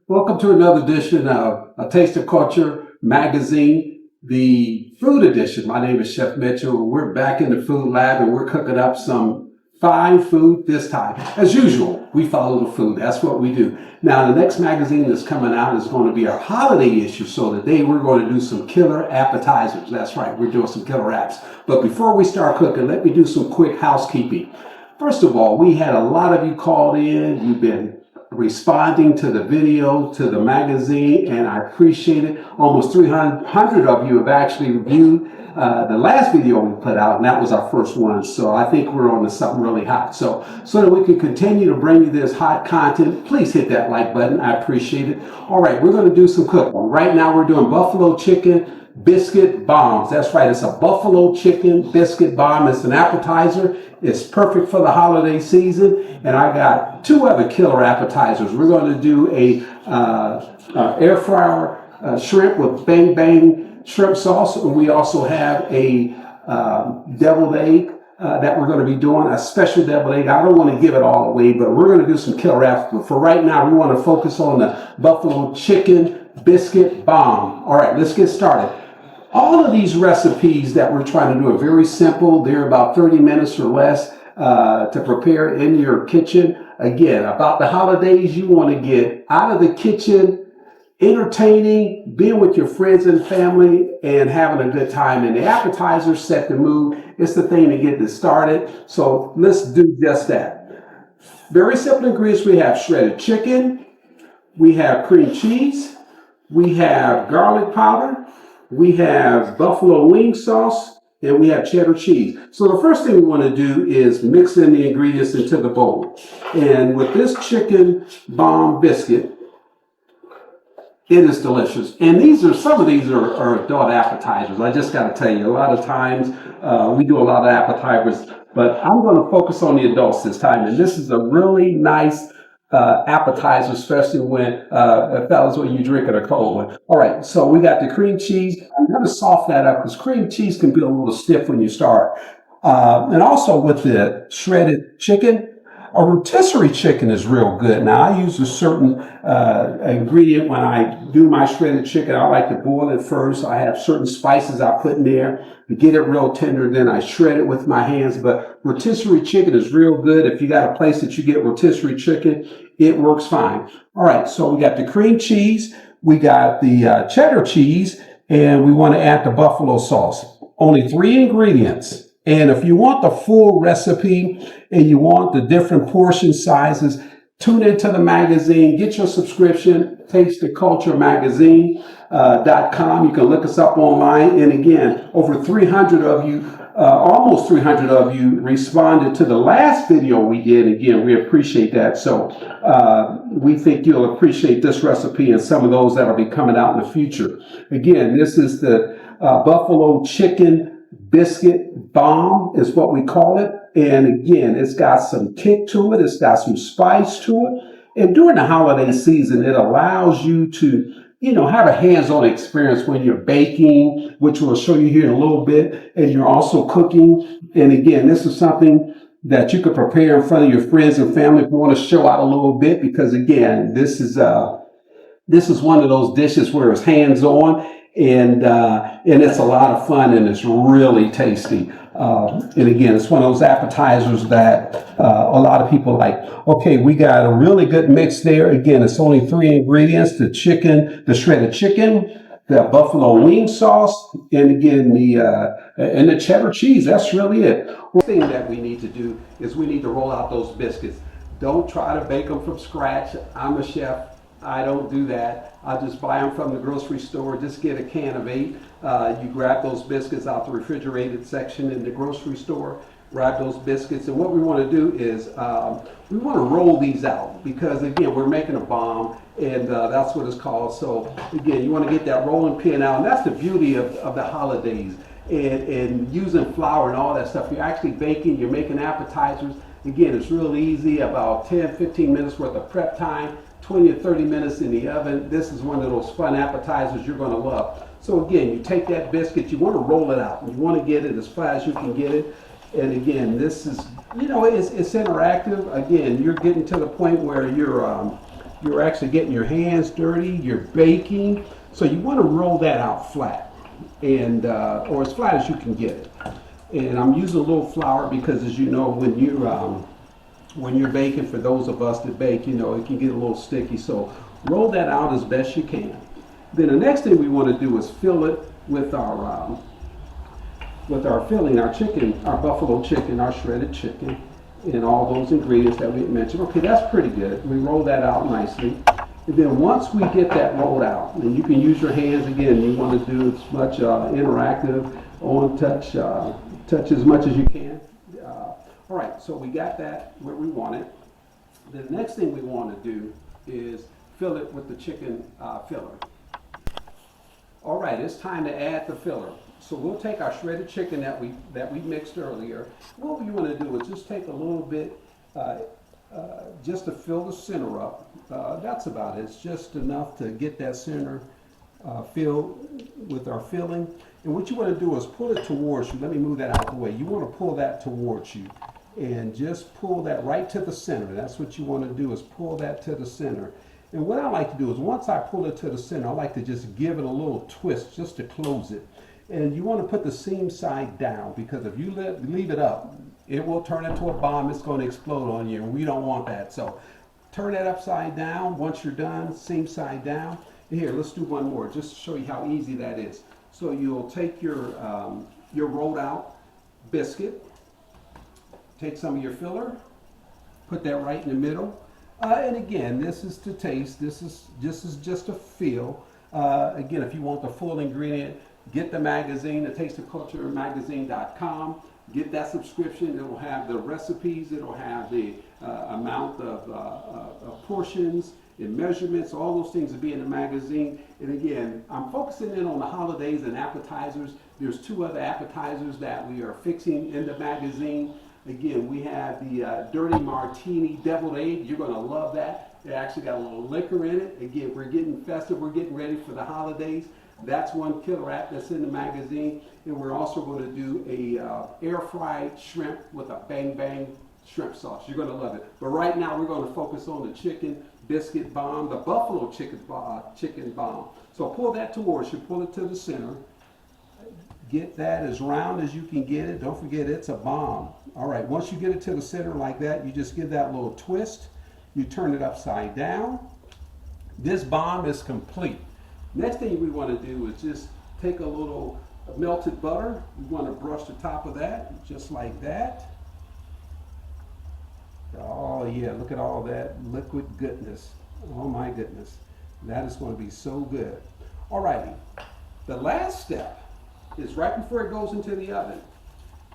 Welcome to another edition of A Taste of Culture magazine, the food edition. My name is Chef Mitchell. We're back in the food lab and we're cooking up some fine food this time. As usual, we follow the food. That's what we do. Now, the next magazine that's coming out is going to be our holiday issue. So today we're going to do some killer appetizers. That's right, we're doing some killer apps. But before we start cooking, let me do some quick housekeeping. First of all, we had a lot of you called in. You've been responding to the video, to the magazine, and I appreciate it. Almost 300 of you have actually reviewed the last video we put out, and that was our first one. So I think we're on to something really hot. So that we can continue to bring you this hot content, please hit that like button. I appreciate it. All right, we're going to do some cooking. Right now we're doing buffalo chicken biscuit bombs. That's right, it's a buffalo chicken biscuit bomb. It's an appetizer. It's perfect for the holiday season. And I got two other killer appetizers. We're going to do a air fryer shrimp with bang bang shrimp sauce. And we also have a deviled egg that we're going to be doing, a special deviled egg. I don't want to give it all away, but we're going to do some killer apps. But for right now, we want to focus on the buffalo chicken biscuit bomb. All right, let's get started. All of these recipes that we're trying to do are very simple. They're about 30 minutes or less to prepare in your kitchen. Again, about the holidays, you want to get out of the kitchen, entertaining, being with your friends and family, and having a good time. And the appetizers set the mood. It's the thing to get this started. So let's do just that. Very simple ingredients. We have shredded chicken. We have cream cheese. We have garlic powder. We have buffalo wing sauce, and we have cheddar cheese. So the first thing we want to do is mix in the ingredients into the bowl. And with this chicken bomb biscuit, it is delicious. And some of these are adult appetizers. I just got to tell you, a lot of times we do a lot of appetizers, but I'm going to focus on the adults this time. And this is a really nice appetizer, especially when fellas, when you drink it a cold one. All right, so we got the cream cheese. I'm going to soften that up because cream cheese can be a little stiff when you start. And also with the shredded chicken, a rotisserie chicken is real good. Now I use a certain ingredient when I do my shredded chicken. I like to boil it first. I have certain spices I put in there to get it real tender. Then I shred it with my hands. But rotisserie chicken is real good. If you got a place that you get rotisserie chicken, it works fine. All right, so we got the cream cheese. We got the cheddar cheese. And we want to add the buffalo sauce. Only 3 ingredients. And if you want the full recipe and you want the different portion sizes, tune into the magazine, get your subscription, Taste of Culture magazine.com. You can look us up online. And again, over 300 of you, almost 300 of you responded to the last video we did. Again, we appreciate that. So we think you'll appreciate this recipe and some of those that will be coming out in the future. Again, this is the buffalo chicken biscuit bomb is what we call it. And again, it's got some kick to it. It's got some spice to it. And during the holiday season, it allows you to, have a hands-on experience when you're baking, which we'll show you here in a little bit, and you're also cooking. And again, this is something that you could prepare in front of your friends and family if you want to show out a little bit, because again, this is one of those dishes where it's hands-on. And it's a lot of fun and it's really tasty. And again, it's one of those appetizers that a lot of people like. Okay, we got a really good mix there. Again, it's only 3 ingredients: the shredded chicken, the buffalo wing sauce, and again the cheddar cheese. That's really it. One thing that we need to do is we need to roll out those biscuits. Don't try to bake them from scratch. I'm a chef. I don't do that. I just buy them from the grocery store. Just get a can of 8. You grab those biscuits out the refrigerated section in the grocery store. Grab those biscuits. And what we want to do is we want to roll these out because, again, we're making a bomb, and that's what it's called. So, again, you want to get that rolling pin out. And that's the beauty of the holidays and using flour and all that stuff. You're actually baking. You're making appetizers. Again, it's real easy, about 10, 15 minutes worth of prep time. 20 or 30 minutes in the oven. This is one of those fun appetizers you're going to love. So again, you take that biscuit, you want to roll it out. You want to get it as far as you can get it. And again, this is, it's interactive. Again, you're getting to the point where you're you're actually getting your hands dirty, you're baking. So you want to roll that out flat, and or as flat as you can get it. And I'm using a little flour because, as you know, when you're baking, for those of us that bake, you know, it can get a little sticky. So roll that out as best you can. Then the next thing we want to do is fill it with our filling, our chicken, our buffalo chicken, our shredded chicken, and all those ingredients that we mentioned. Okay, that's pretty good. We roll that out nicely. And then once we get that rolled out, and you can use your hands again, you want to do as much interactive on touch as much as you can. All right, so we got that where we want it. The next thing we want to do is fill it with the chicken filler. All right, it's time to add the filler. So we'll take our shredded chicken that we mixed earlier. What we want to do is just take a little bit, just to fill the center up. That's about it. It's just enough to get that center filled with our filling. And what you want to do is pull it towards you. Let me move that out of the way. You want to pull that towards you and just pull that right to the center. That's what you want to do, is pull that to the center. And what I like to do is, once I pull it to the center, I like to just give it a little twist just to close it. And you want to put the seam side down, because if you leave it up, it will turn into a bomb. It's going to explode on you, and we don't want that. So turn that upside down. Once you're done, seam side down. And here, let's do one more just to show you how easy that is. So you'll take your rolled out biscuit, take some of your filler, put that right in the middle. And again, this is to taste. This is just a feel. Again, if you want the full ingredient, get the magazine, the tasteofculturemagazine.com. Get that subscription. It will have the recipes. It will have the amount of portions and measurements. All those things will be in the magazine. And again, I'm focusing in on the holidays and appetizers. There's 2 other appetizers that we are fixing in the magazine. Again, we have the Dirty Martini Deviled Egg. You're going to love that. It actually got a little liquor in it. Again, we're getting festive. We're getting ready for the holidays. That's one killer app that's in the magazine. And we're also going to do a air fried shrimp with a bang bang shrimp sauce. You're going to love it. But right now we're going to focus on the chicken biscuit bomb, the buffalo chicken bomb. So pull that towards you. Pull it to the center. Get that as round as you can get it. Don't forget, it's a bomb. All right, once you get it to the center like that, you just give that little twist. You turn it upside down. This bomb is complete. Next thing we want to do is just take a little melted butter. You want to brush the top of that, just like that. Oh yeah, look at all that liquid goodness. Oh my goodness. That is going to be so good. All righty. The last step is right before it goes into the oven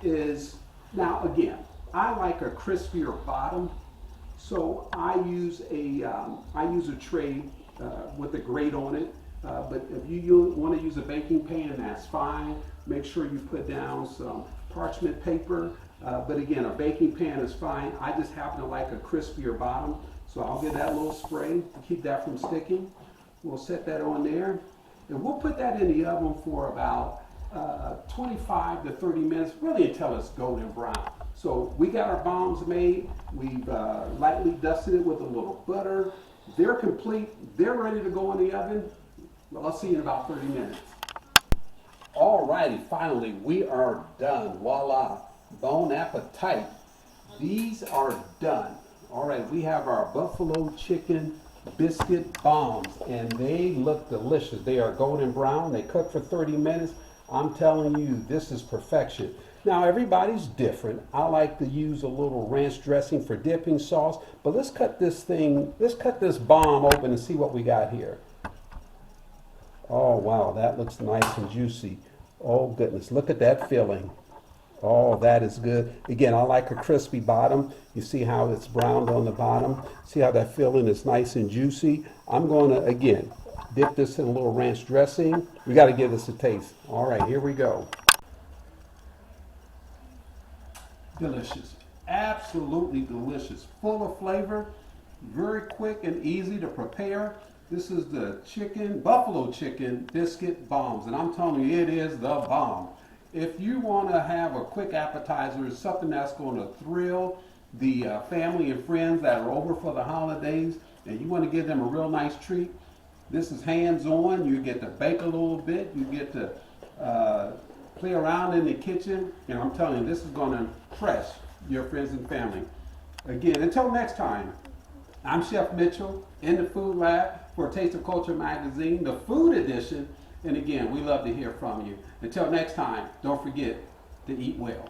is, now again, I like a crispier bottom, so I use a tray with a grate on it. But if you want to use a baking pan, that's fine. Make sure you put down some parchment paper. But again, a baking pan is fine. I just happen to like a crispier bottom, so I'll get that little spray to keep that from sticking. We'll set that on there, and we'll put that in the oven for about 25 to 30 minutes, really until it's golden brown. So we got our bombs made. We've lightly dusted it with a little butter. They're complete. They're ready to go in the oven. Well, I'll see you in about 30 minutes. All righty, finally, we are done. Voila, bon appetit. These are done. All right, we have our buffalo chicken biscuit bombs, and they look delicious. They are golden brown. They cook for 30 minutes. I'm telling you, this is perfection. Now, everybody's different. I like to use a little ranch dressing for dipping sauce, but let's cut this bomb open and see what we got here. Oh, wow, that looks nice and juicy. Oh, goodness, look at that filling. Oh, that is good. Again, I like a crispy bottom. You see how it's browned on the bottom? See how that filling is nice and juicy? I'm going to, again, dip this in a little ranch dressing. We got to give this a taste. All right, here we go. Delicious. Absolutely delicious. Full of flavor. Very quick and easy to prepare. This is the buffalo chicken biscuit bombs, and I'm telling you, it is the bomb. If you want to have a quick appetizer, something that's going to thrill the family and friends that are over for the holidays, and you want to give them a real nice treat, this is hands-on. You get to bake a little bit. You get to play around in the kitchen. And I'm telling you, this is going to impress your friends and family. Again, until next time, I'm Chef Mitchell in the Food Lab for Taste of Culture magazine, the food edition. And again, we love to hear from you. Until next time, don't forget to eat well.